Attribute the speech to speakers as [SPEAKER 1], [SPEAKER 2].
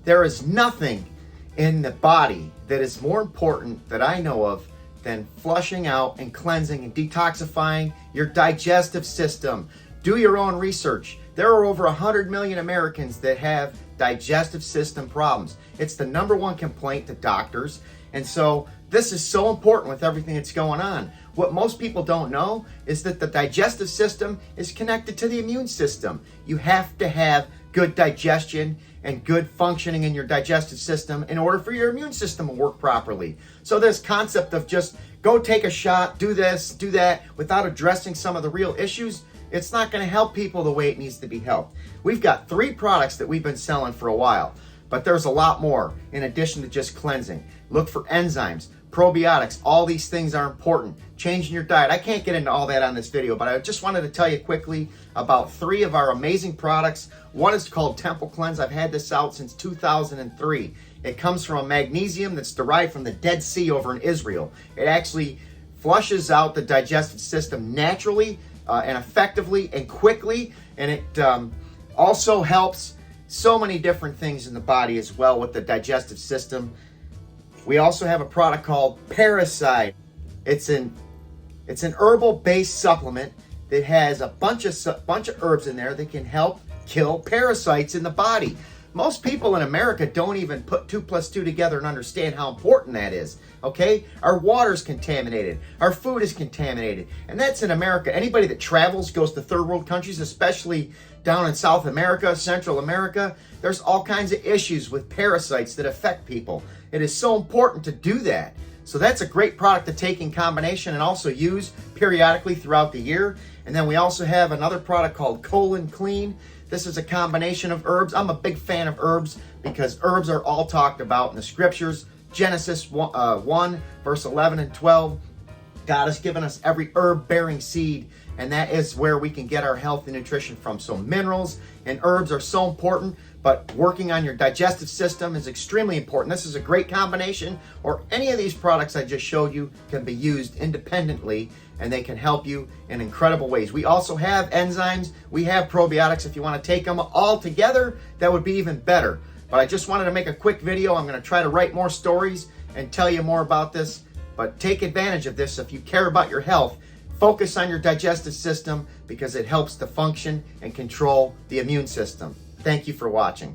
[SPEAKER 1] There is nothing in the body that is more important that I know of than flushing out and cleansing and detoxifying your digestive system. Do your own research. There are over 100 million Americans that have digestive system problems. It's the #1 complaint to doctors. And so this is so important with everything that's going on. What most people don't know is that the digestive system is connected to the immune system. You have to have good digestion and good functioning in your digestive system in order for your immune system to work properly. So this concept of just go take a shot, do this, do that, without addressing some of the real issues, it's not going to help people the way it needs to be helped. We've got 3 products that we've been selling for a while, but there's a lot more in addition to just cleansing. Look for enzymes, probiotics, all these things are important. Changing your diet. I can't get into all that on this video, but I just wanted to tell you quickly about 3 of our amazing products. One is called Temple Cleanse. I've had this out since 2003. It comes from a magnesium that's derived from the Dead Sea over in Israel. It actually flushes out the digestive system naturally and effectively and quickly, and it also helps so many different things in the body as well with the digestive system. We also have a product called Parasite. It's an herbal-based supplement that has a bunch of herbs in there that can help kill parasites in the body. Most people in America don't even put 2 + 2 together and understand how important that is. Okay? Our water's contaminated. Our food is contaminated. And that's in America. Anybody that travels, goes to third world countries, especially down in South America, Central America, there's all kinds of issues with parasites that affect people. It is so important to do that. So that's a great product to take in combination and also use periodically throughout the year. And then we also have another product called Colon Clean. This is a combination of herbs. I'm a big fan of herbs because herbs are all talked about in the scriptures. Genesis 1, verse 11 and 12. God has given us every herb-bearing seed, and that is where we can get our health and nutrition from. So minerals and herbs are so important, but working on your digestive system is extremely important. This is a great combination, or any of these products I just showed you can be used independently, and they can help you in incredible ways. We also have enzymes. We have probiotics. If you want to take them all together, that would be even better. But I just wanted to make a quick video. I'm going to try to write more stories and tell you more about this. But take advantage of this if you care about your health. Focus on your digestive system because it helps to function and control the immune system. Thank you for watching.